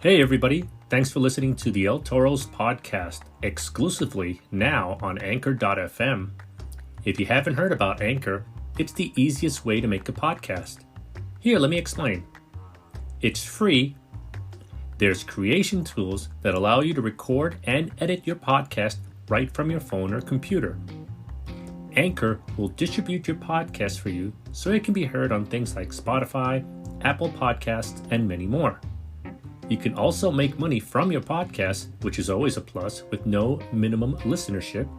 Hey everybody, thanks for listening to the El Toro's podcast, exclusively now on Anchor.fm. If you haven't heard about Anchor, it's the easiest way to make a podcast. Here, let me explain. It's free. There's creation tools that allow you to record and edit your podcast right from your phone or computer. Anchor will distribute your podcast for you so it can be heard on things like Spotify, Apple Podcasts, and many more. You can also make money from your podcast, which is always a plus, with no minimum listenership.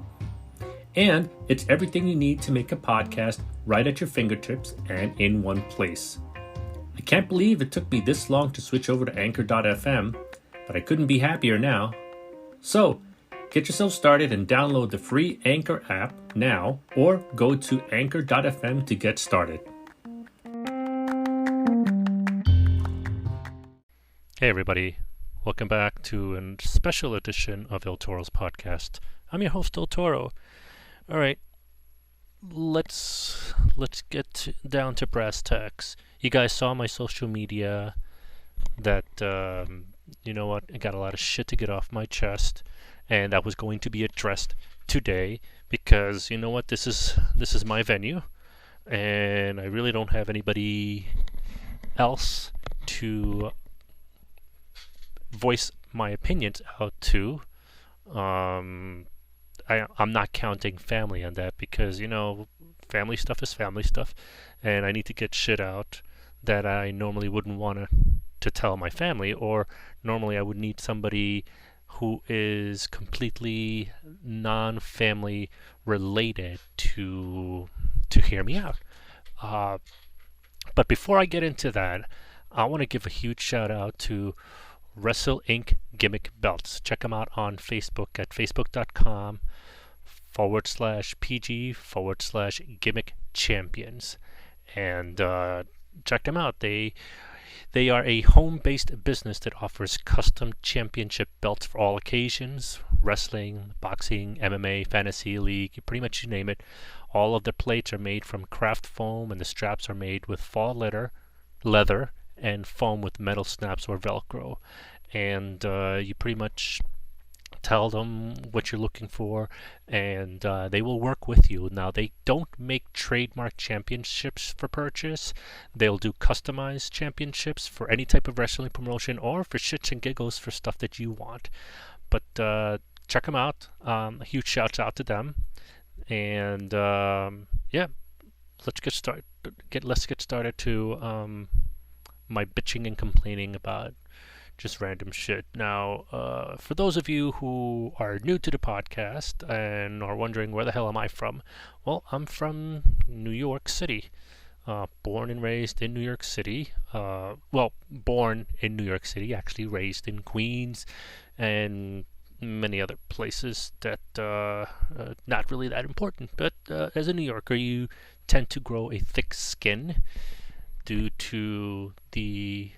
And it's everything you need to make a podcast right at your fingertips and in one place. I can't believe it took me this long to switch over to Anchor.fm, but I couldn't be happier now. So, get yourself started and download the free Anchor app now, or go to Anchor.fm to get started. Hey everybody, welcome back to a special edition of El Toro's podcast. I'm your host, El Toro. All right, let's get down to brass tacks. You guys saw my social media that, you know what, I got a lot of shit to get off my chest, and that was going to be addressed today because, you know what, this is my venue, and I really don't have anybody else to voice my opinions out to. I'm not counting family on that because, you know, family stuff is family stuff, and I need to get shit out that I normally wouldn't want to tell my family, or normally I would need somebody who is completely non-family related to hear me out. But before I get into that, I want to give a huge shout out to Wrestle Inc. GimmickBelts. Check them out on Facebook at facebook.com/PG/Gimmick Champions. And check them out. They are a home-based business that offers custom championship belts for all occasions: wrestling, boxing, MMA, fantasy league, pretty much you name it. All of their plates are made from craft foam, and the straps are made with fall leather and foam with metal snaps or Velcro. And you pretty much tell them what you're looking for, and they will work with you. Now, they don't make trademark championships for purchase. They'll do customized championships for any type of wrestling promotion, or for shits and giggles for stuff that you want. But check them out. A huge shout out to them. And yeah, let's get started. Let's get started to my bitching and complaining about just random shit. Now, for those of you who are new to the podcast and are wondering where the hell am I from, well, I'm from New York City. Born and raised in New York City. Born in New York City, actually raised in Queens and many other places that not really that important. But as a New Yorker, you tend to grow a thick skin due to the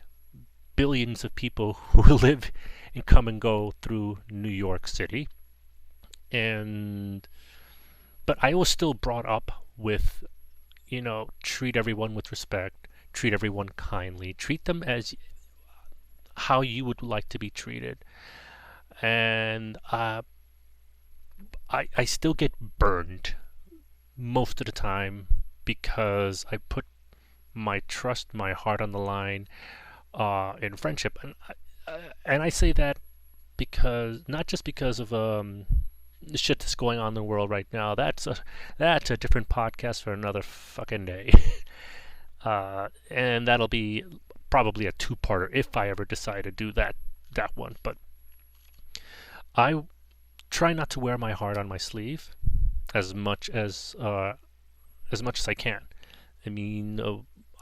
billions of people who live and come and go through New York City. But I was still brought up with, you know, treat everyone with respect, treat everyone kindly, treat them as how you would like to be treated. And I still get burned most of the time because I put my trust, my heart on the line in friendship, and I say that because not just because of the shit that's going on in the world right now. That's a different podcast for another fucking day, and that'll be probably a two-parter if I ever decide to do that one. But I try not to wear my heart on my sleeve as much as I can. I mean,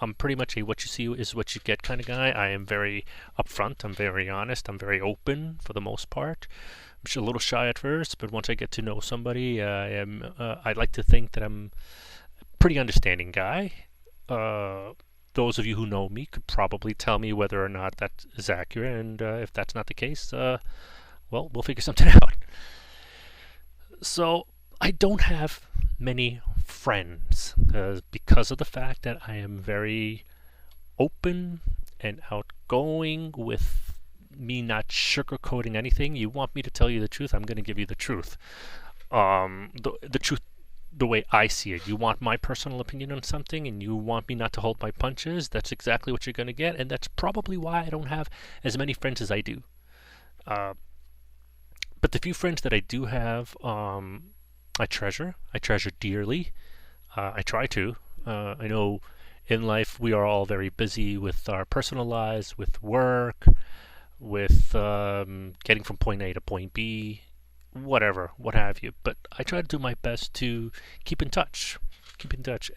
I'm pretty much a what you see is what you get kind of guy. I am very upfront. I'm very honest. I'm very open for the most part. I'm a little shy at first, but once I get to know somebody, I like to think that I'm a pretty understanding guy. Those of you who know me could probably tell me whether or not that is accurate, and if that's not the case, well, we'll figure something out. So I don't have many friends because of the fact that I am very open and outgoing with me not sugarcoating anything. You want me to tell you the truth, I'm going to give you the truth. The truth the way I see it. You want my personal opinion on something and you want me not to hold my punches, that's exactly what you're going to get, and that's probably why I don't have as many friends as I do. But the few friends that I do have, I treasure dearly. I try to. I know in life we are all very busy with our personal lives, with work, with getting from point A to point B, whatever, what have you. But I try to do my best to keep in touch.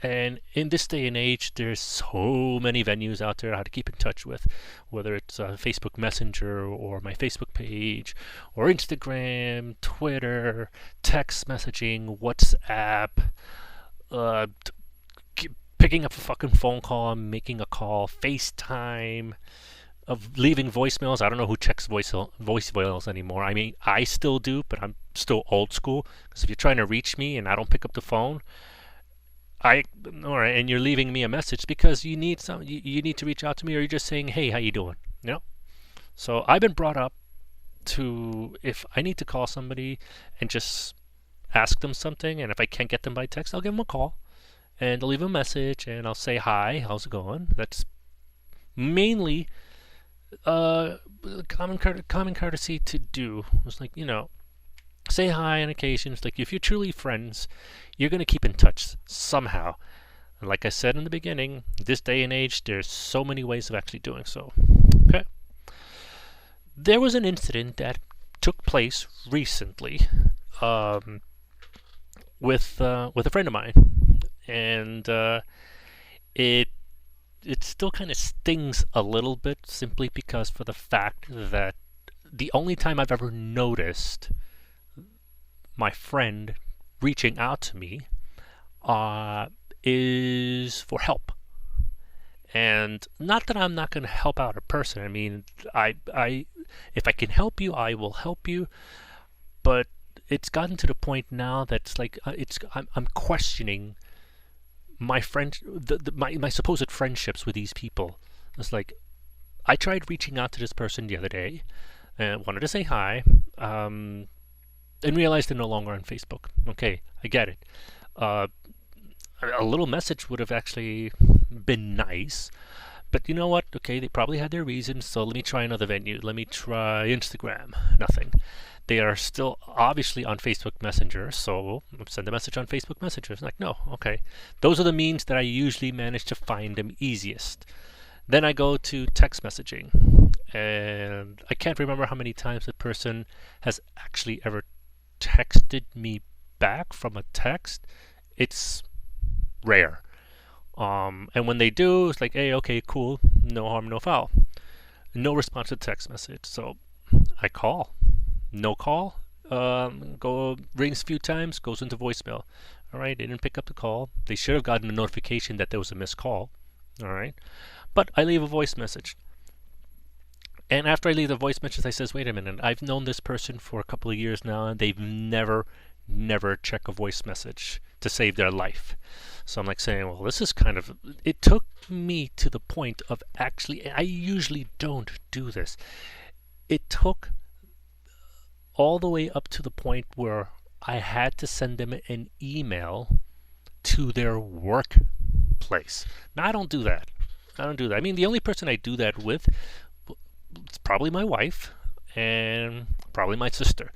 And in this day and age, there's so many venues out there how to keep in touch with, whether it's Facebook Messenger or my Facebook page or Instagram, Twitter, text messaging, WhatsApp, picking up a fucking phone call, making a call, FaceTime, of leaving voicemails. I don't know who checks voicemails anymore. I mean, I still do, but I'm still old school. Because if you're trying to reach me and I don't pick up the phone, and you're leaving me a message because you need to reach out to me, or you're just saying, hey, how you doing? You know. So I've been brought up to, if I need to call somebody and just ask them something, and if I can't get them by text, I'll give them a call and I'll leave a message and I'll say, hi, how's it going? That's mainly common courtesy to do. It's like, say hi on occasions. Like, if you're truly friends, you're going to keep in touch somehow. And like I said in the beginning, this day and age, there's so many ways of actually doing so. Okay. There was an incident that took place recently with a friend of mine, and it still kind of stings a little bit, simply because for the fact that the only time I've ever noticed my friend reaching out to me is for help. And not that I'm not going to help out a person. I mean, if I can help you, I will help you. But it's gotten to the point now that's like I'm questioning my my supposed friendships with these people. It's like, I tried reaching out to this person the other day and wanted to say hi, and realized they're no longer on Facebook. Okay, I get it. A little message would have actually been nice, but you know what? Okay, they probably had their reasons, so let me try another venue. Let me try Instagram. Nothing. They are still obviously on Facebook Messenger, so send a message on Facebook Messenger. It's like, no, okay. Those are the means that I usually manage to find them easiest. Then I go to text messaging, and I can't remember how many times the person has actually ever texted me back from a text. It's rare. And when they do, it's like, hey, okay, cool, no harm, no foul. No response to the text message. So I call. No call. Rings a few times, goes into voicemail. All right, they didn't pick up the call. They should have gotten a notification that there was a missed call. All right, but I leave a voice message. And after I leave the voice message, I says, wait a minute, I've known this person for a couple of years now, and they've never checked a voice message to save their life. So I'm like saying, well, this is kind of, it took me to the point of actually, I usually don't do this. It took all the way up to the point where I had to send them an email to their workplace. Now, I don't do that. I mean, the only person I do that with, it's probably my wife and probably my sister.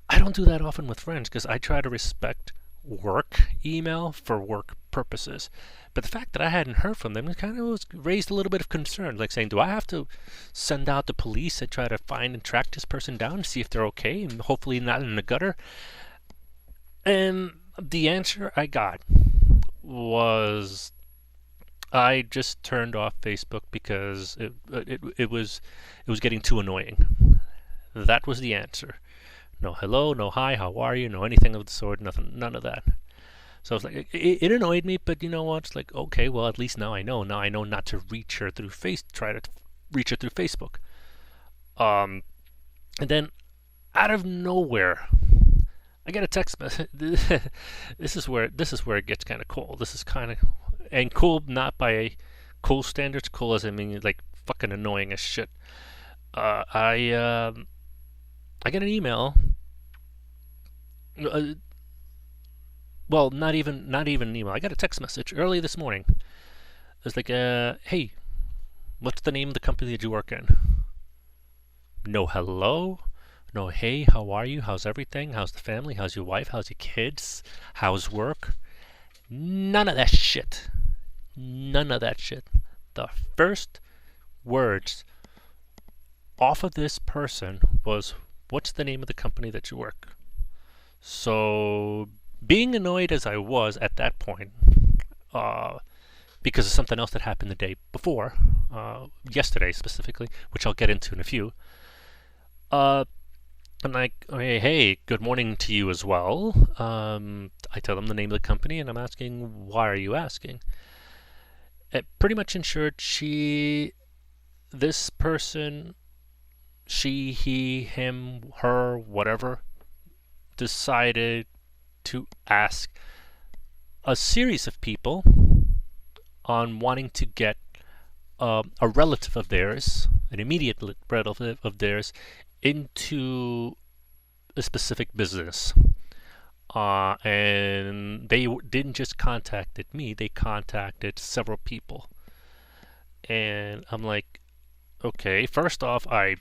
I don't do that often with friends because I try to respect work email for work purposes. But the fact that I hadn't heard from them kind of raised a little bit of concern, like saying, do I have to send out the police and try to find and track this person down and see if they're okay and hopefully not in the gutter? And the answer I got was, I just turned off Facebook because it was getting too annoying. That was the answer. No hello, no hi, how are you, no anything of the sort, none of that. So it's like, it annoyed me, but you know what? It's like, okay, well, at least now I know. Now I know not to reach her through try to reach her through Facebook. And then, out of nowhere, I get a text message. This is where it gets kind of cool. This is kind of, and cool not by cool standards. Cool as I mean like fucking annoying as shit. uh, I uh, I get an email. Uh, well, not even an email. I got a text message early this morning. It's like, hey, what's the name of the company that you work in? No hello, no hey, how are you? How's everything? How's the family? How's your wife? How's your kids? How's work? None of that shit. None of that shit. The first words off of this person was, what's the name of the company that you work? So, being annoyed as I was at that point, because of something else that happened the day before, yesterday specifically, which I'll get into in a few, I'm like, hey, good morning to you as well. I tell them the name of the company, and I'm asking, why are you asking? It pretty much ensured this person, she, he, him, her, whatever, decided to ask a series of people on wanting to get a relative of theirs, an immediate relative of theirs, into a specific business. And they didn't just contacted me, they contacted several people. And I'm like, okay, first off, I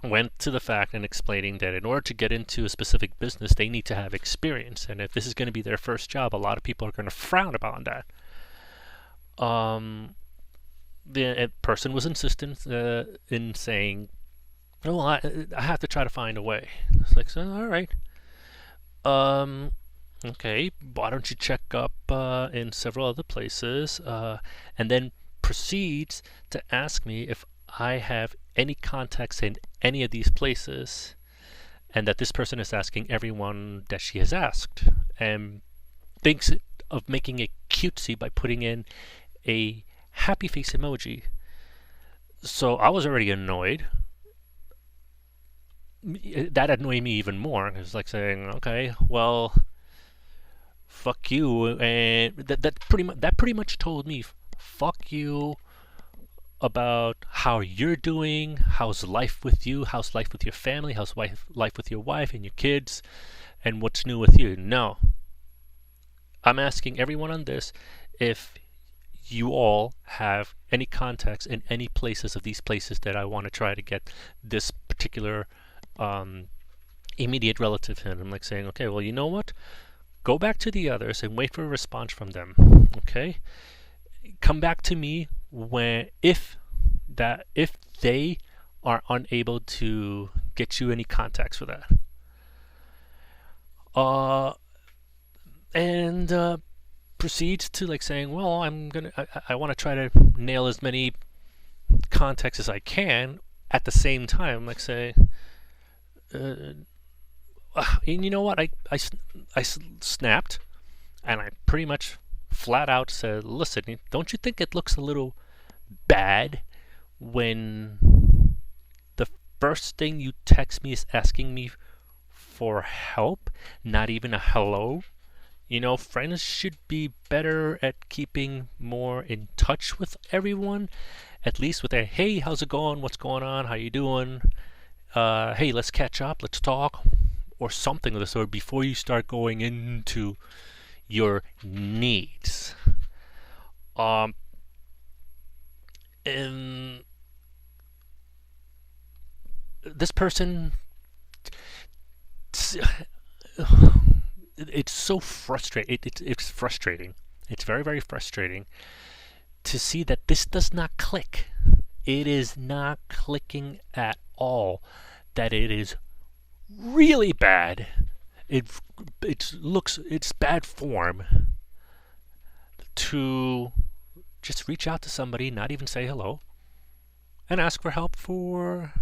went to the fact and explaining that in order to get into a specific business, they need to have experience. And if this is going to be their first job, a lot of people are going to frown upon that. The person was insistent in saying, oh, I have to try to find a way. It's like, so, all right. Okay, why don't you check up in several other places, and then proceeds to ask me if I have any contacts in any of these places, and that this person is asking everyone that she has asked, and thinks of making it cutesy by putting in a happy face emoji. So I was already annoyed. That annoyed me even more. It was like saying, okay, well, fuck you, and that pretty much told me, fuck you about how you're doing, how's life with you, how's life with your family, how's life with your wife and your kids, and what's new with you. No, I'm asking everyone on this if you all have any contacts in any places of these places that I want to try to get this particular immediate relative in. I'm like saying, okay, well, you know what? Go back to the others and wait for a response from them. Okay? Come back to me if they are unable to get you any contacts for that. And proceeds to like saying, well, I want to try to nail as many contacts as I can at the same time. Like say, and you know what? I snapped, and I pretty much flat out said, listen, don't you think it looks a little bad when the first thing you text me is asking me for help, not even a hello? You know, friends should be better at keeping more in touch with everyone, at least with a, hey, how's it going? What's going on? How you doing? Hey, let's catch up, let's talk, or something of the sort before you start going into your needs. And this person, it's so frustrating. It's frustrating. It's very, very frustrating to see that this does not click. It is not clicking at all. That it is really bad. It's bad form to just reach out to somebody, not even say hello, and ask for help for.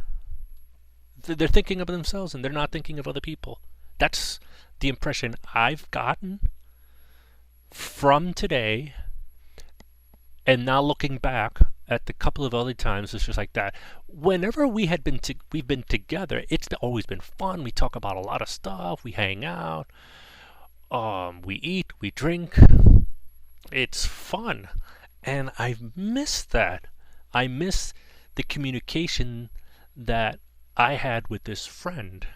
They're thinking of themselves and they're not thinking of other people. That's the impression I've gotten from today, and now looking back at the couple of other times, it's just like that. Whenever we've been together, it's always been fun. We talk about a lot of stuff. We hang out. We eat. We drink. It's fun, and I miss that. I miss the communication that I had with this friend.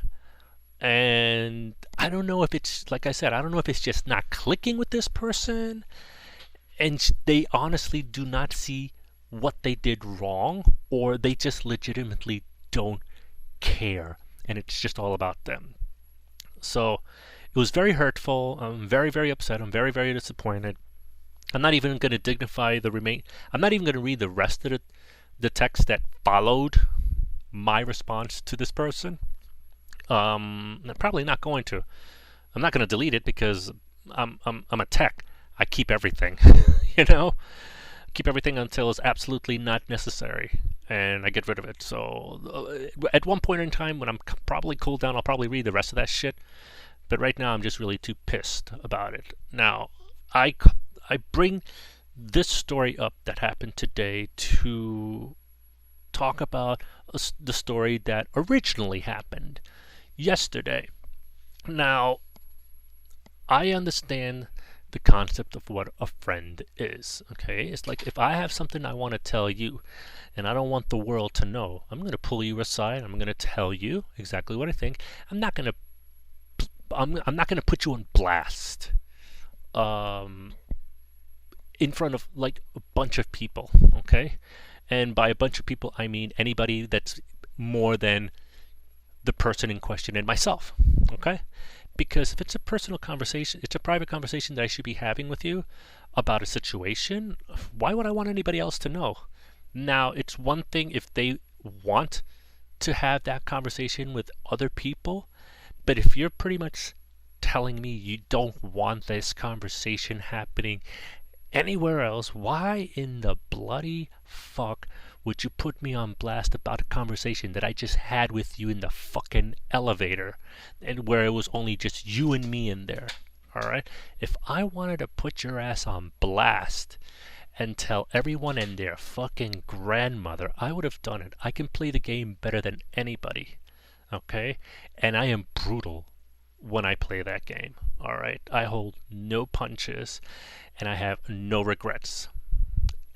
And I don't know if it's, like I said, I don't know if it's just not clicking with this person and they honestly do not see what they did wrong, or they just legitimately don't care and it's just all about them. So it was very hurtful. I'm very, very upset. I'm very, very disappointed. I'm not even going to dignify the remain. I'm not even going to read the rest of the text that followed my response to this person. I'm probably not going to. I'm not going to delete it because I'm a tech. I keep everything, you know. Keep everything until it's absolutely not necessary, and I get rid of it. So at one point in time, when I'm probably cooled down, I'll probably read the rest of that shit. But right now, I'm just really too pissed about it. Now, I bring this story up that happened today to talk about the story that originally happened yesterday. Now, I understand the concept of what a friend is. Okay, it's like if I have something I want to tell you and I don't want the world to know, I'm going to pull you aside. I'm going to tell you exactly what I think. I'm not going to put you on blast in front of like a bunch of people. Okay, and by a bunch of people I mean anybody that's more than the person in question and myself. Okay, because if it's a personal conversation, it's a private conversation that I should be having with you about a situation, why would I want anybody else to know? Now, it's one thing if they want to have that conversation with other people, but if you're pretty much telling me you don't want this conversation happening anywhere else, why in the bloody fuck would you put me on blast about a conversation that I just had with you in the fucking elevator, and where it was only just you and me in there? Alright? If I wanted to put your ass on blast and tell everyone and their fucking grandmother, I would have done it. I can play the game better than anybody. Okay? And I am brutal when I play that game. Alright? I hold no punches and I have no regrets.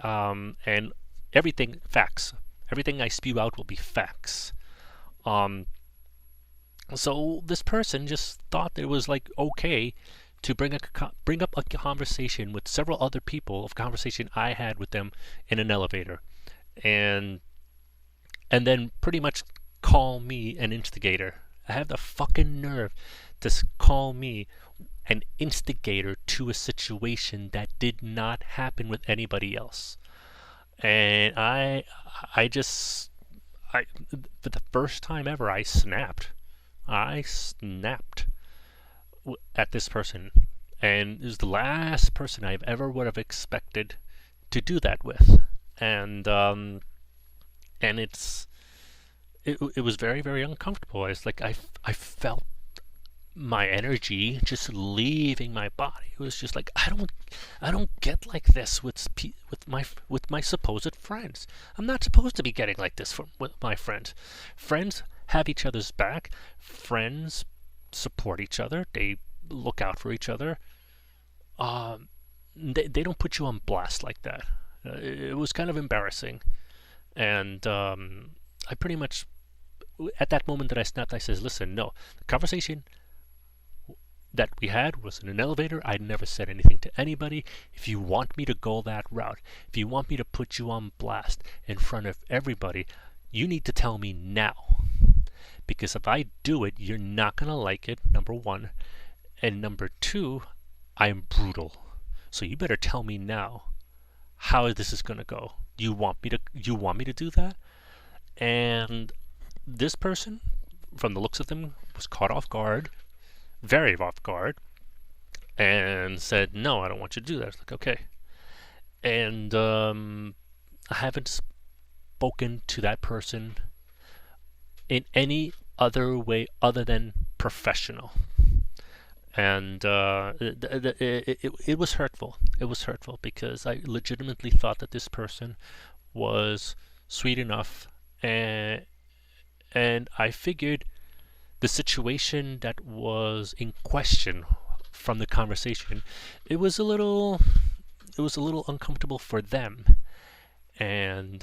And everything facts. Everything I spew out will be facts. So this person just thought that it was like okay to bring up a conversation with several other people, of conversation I had with them in an elevator, and then pretty much call me an instigator. I have the fucking nerve to call me an instigator to a situation that did not happen with anybody else. And for the first time ever, I snapped. I snapped at this person. And it was the last person I ever would have expected to do that with. And it was very, very uncomfortable. It's like I felt my energy just leaving my body. It was just like I don't get like this with my supposed friends. I'm not supposed to be getting like this with my friends. Friends have each other's back. Friends support each other. They look out for each other. They don't put you on blast like that. It was kind of embarrassing, and I pretty much at that moment that I snapped, I says, "Listen, no, the conversation that we had was in an elevator. I never said anything to anybody. If you want me to go that route, if you want me to put you on blast in front of everybody, you need to tell me now. Because if I do it, you're not going to like it, number one. And number two, I am brutal. So you better tell me now how this is going to go. You want me to do that?" And this person, from the looks of them, was caught off guard, very off guard, and said, "No, I don't want you to do that." I was like, "Okay." And I haven't spoken to that person in any other way other than professional. And it was hurtful. It was hurtful because I legitimately thought that this person was sweet enough, and I figured the situation that was in question from the conversation, it was a little uncomfortable for them, and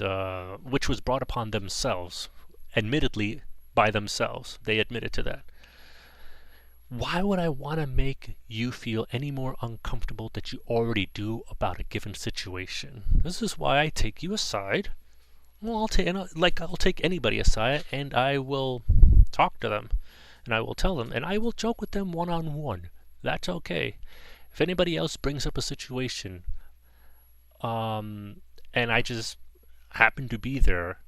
which was brought upon themselves admittedly by themselves. They admitted to that. Why would I want to make you feel any more uncomfortable that you already do about a given situation? This is why I take you aside. Well, I'll take anybody aside, and I will talk to them, and I will tell them, and I will joke with them one-on-one. That's okay. If anybody else brings up a situation, and I just happen to be there,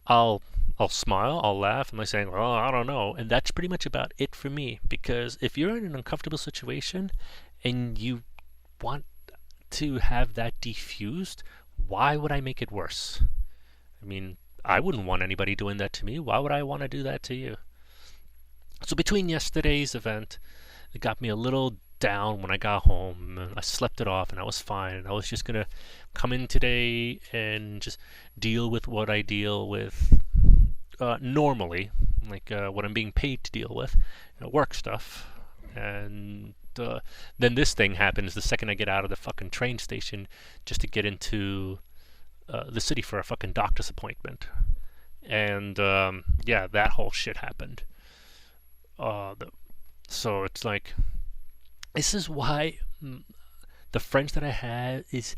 I'll smile, I'll laugh, and I'm saying, well, I don't know. And that's pretty much about it for me. Because if you're in an uncomfortable situation and you want to have that defused, why would I make it worse? I mean, I wouldn't want anybody doing that to me. Why would I want to do that to you? So between yesterday's event, it got me a little down when I got home. I slept it off and I was fine. And I was just going to come in today and just deal with what I deal with normally, like what I'm being paid to deal with, work stuff. And then this thing happens the second I get out of the fucking train station just to get into the city for a fucking doctor's appointment. And yeah, that whole shit happened. So it's like, this is why the friends that I have is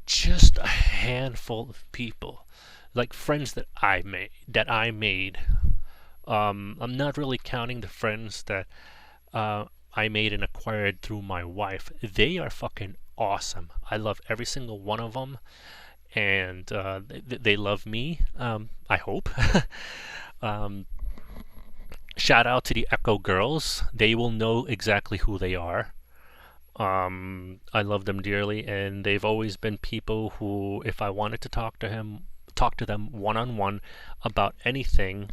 just a handful of people, like friends that I made. I'm not really counting the friends that I made and acquired through my wife. They are fucking awesome. I love every single one of them, and they love me. I hope. Shout out to the Echo Girls. They will know exactly who they are. I love them dearly, and they've always been people who, if I wanted to talk to them one-on-one about anything,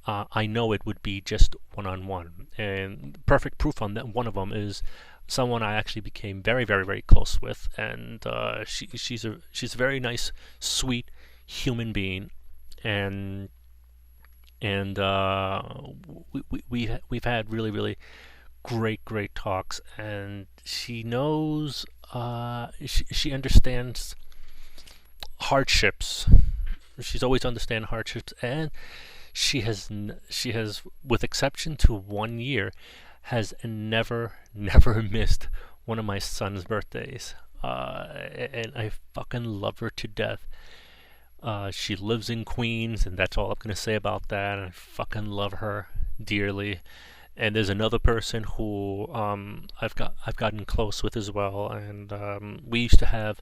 I know it would be just one-on-one. And perfect proof on that, one of them is someone I actually became very, very, very close with, and she's a very nice, sweet human being, and we've had really, really great talks, and she knows, she understands hardships. She's always understand hardships, and she has, with exception to 1 year, has never missed one of my son's birthdays. And I fucking love her to death. She lives in Queens, and that's all I'm gonna say about that. I fucking love her dearly. And there's another person who I've gotten close with as well, and we used to have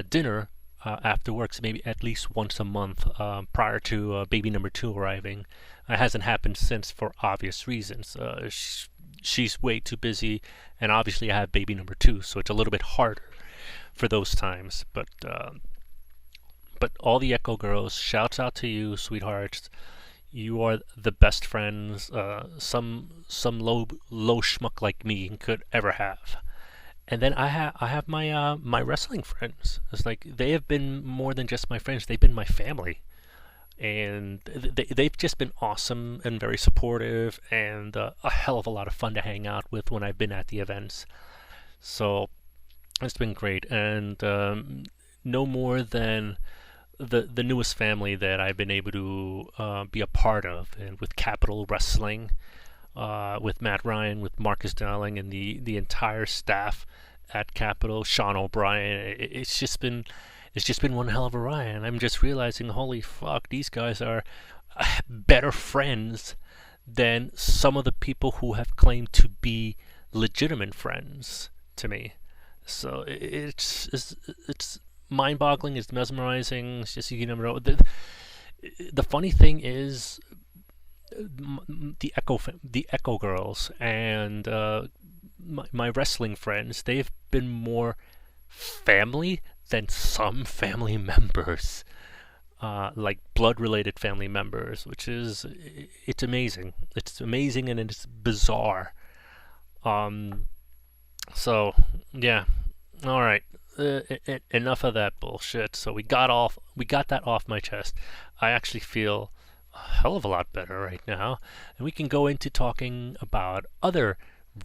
dinner after work, so maybe at least once a month prior to baby number 2 arriving. It hasn't happened since for obvious reasons. She's way too busy, and obviously I have baby number 2, so it's a little bit harder for those times. But all the Echo Girls, shouts out to you, sweethearts. You are the best friends some low schmuck like me could ever have. And then I have my my wrestling friends. It's like they have been more than just my friends. They've been my family, and they've just been awesome and very supportive, and a hell of a lot of fun to hang out with when I've been at the events. So it's been great, and no more than the newest family that I've been able to be a part of, and with Capital Wrestling, with Matt Ryan, with Marcus Dowling, and the entire staff at Capital, Sean O'Brien. It's just been one hell of a ride, and I'm just realizing, holy fuck, these guys are better friends than some of the people who have claimed to be legitimate friends to me. So it's mind-boggling. It's mesmerizing. It's just, you never know. The funny thing is, the Echo Girls and my wrestling friends, they've been more family than some family members, like blood-related family members, which is, it's amazing. It's amazing, and it's bizarre. So yeah, all right. Enough of that bullshit. So we got that off my chest. I actually feel a hell of a lot better right now, and we can go into talking about other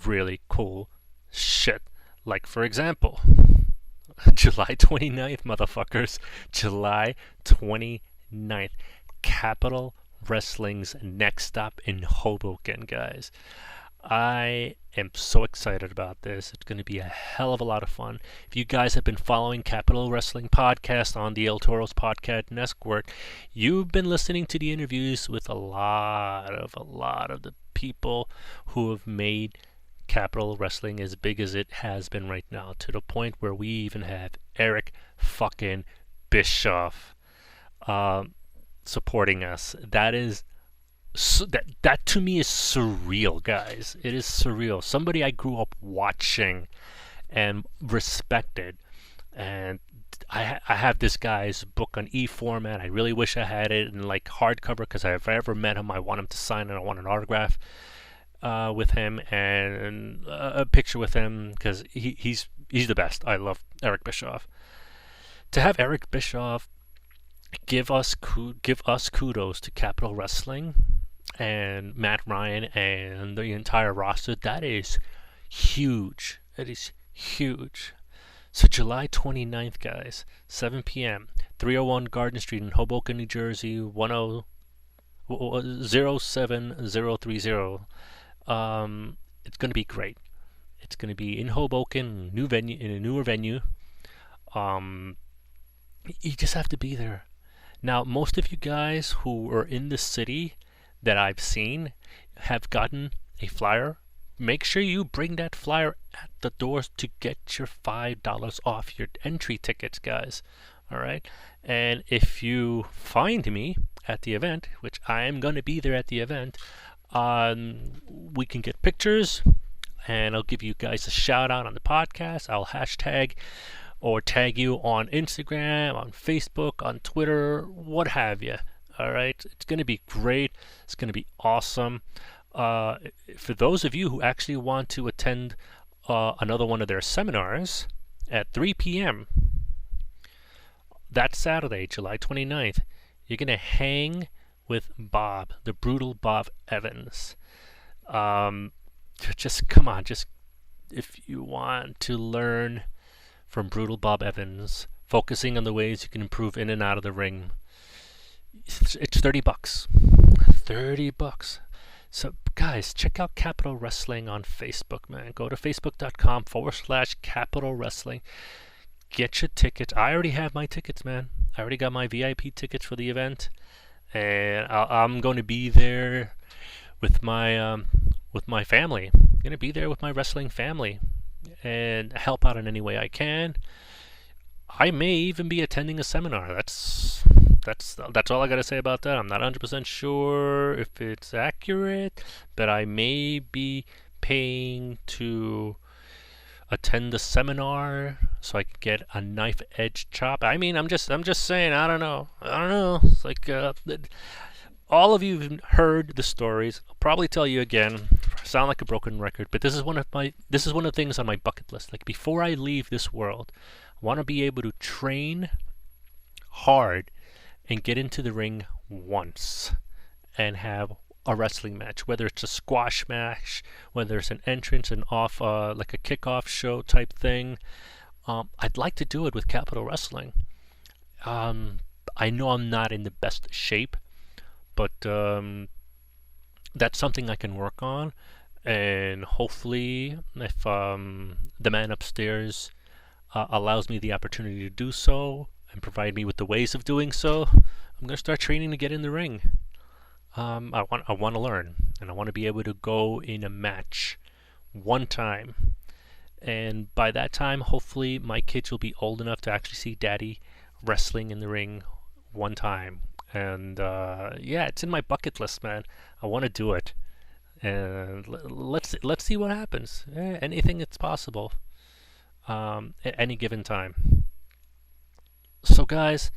really cool shit. Like, for example, July 29th, motherfuckers. July 29th. Capital Wrestling's next stop in Hoboken, guys. I am so excited about this. It's going to be a hell of a lot of fun. If you guys have been following Capital Wrestling Podcast on the El Toro's Podcast Network, you've been listening to the interviews with a lot of the people who have made Capital Wrestling as big as it has been right now, to the point where we even have Eric fucking Bischoff supporting us. That is that to me is surreal, guys. It is surreal. Somebody I grew up watching and respected, and I have this guy's book on e-format. I really wish I had it in like hardcover, because if I ever met him, I want him to sign it. I want an autograph with him and a picture with him, because he's the best. I love Eric Bischoff. To have Eric Bischoff give us kudos to Capital Wrestling and Matt Ryan and the entire roster, that is huge. That is huge. So July 29th, guys, 7 p.m., 301 Garden Street in Hoboken, New Jersey, 07030. It's going to be great. It's going to be in Hoboken, in a newer venue. You just have to be there. Now, most of you guys who are in the city that I've seen have gotten a flyer. Make sure you bring that flyer at the doors to get your $5 off your entry tickets, guys. All right? And if you find me at the event, which I am going to be there at the event, we can get pictures, and I'll give you guys a shout out on the podcast. I'll hashtag or tag you on Instagram, on Facebook, on Twitter, what have you. All right, it's going to be great. It's going to be awesome. For those of you who actually want to attend another one of their seminars at 3 p.m. that Saturday, July 29th, you're going to hang with Bob, the brutal Bob Evans. Just come on, just if you want to learn from brutal Bob Evans, focusing on the ways you can improve in and out of the ring, it's $30. $30. So guys, check out Capital Wrestling on Facebook, man. Go to facebook.com/Capital Wrestling. Get your tickets. I already have my tickets, man. I already got my VIP tickets for the event, and I'm going to be there with my family. I'm going to be there with my wrestling family and help out in any way I can. I may even be attending a seminar. That's all I got to say about that. I'm not 100% sure if it's accurate, but I may be paying to attend the seminar so I can get a knife edge chop. I mean, I'm just saying. I don't know. It's like all of you have heard the stories. I'll probably tell you again. Sound like a broken record, but this is one of the things on my bucket list. Like, before I leave this world, I want to be able to train hard and get into the ring once and have a wrestling match, whether it's a squash match, whether it's an entrance and off like a kickoff show type thing. I'd like to do it with Capital Wrestling. I know I'm not in the best shape, but that's something I can work on, and hopefully if the man upstairs allows me the opportunity to do so and provide me with the ways of doing so, I'm going to start training to get in the ring. I want to learn, and I want to be able to go in a match one time, and by that time hopefully my kids will be old enough to actually see daddy wrestling in the ring one time. And yeah, it's in my bucket list, man. I want to do it, and let's see what happens. Anything that's possible at any given time. So guys,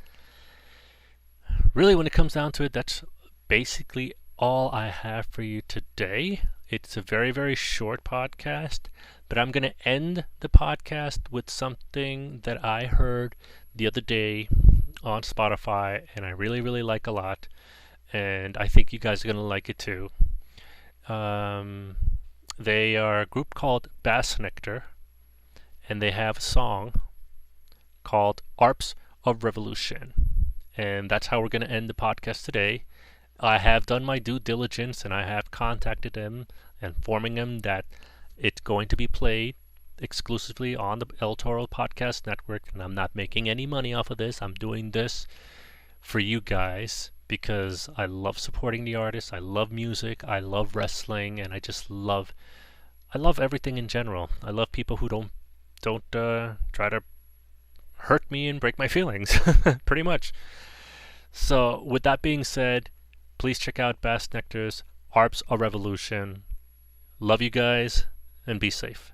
really when it comes down to it, that's basically all I have for you today. It's a very, very short podcast, but I'm going to end the podcast with something that I heard the other day on Spotify, and I really, really like a lot, and I think you guys are going to like it too. They are a group called Bass Nectar, and they have a song called Arps of Revolution. And that's how we're going to end the podcast today. I have done my due diligence and I have contacted them, informing them that it's going to be played exclusively on the El Toro Podcast Network, and I'm not making any money off of this. I'm doing this for you guys because I love supporting the artists. I love music. I love wrestling, and I love everything in general. I love people who don't try to hurt me and break my feelings, pretty much. So, with that being said, please check out Bass Nectar's Arps a Revolution. Love you guys, and be safe.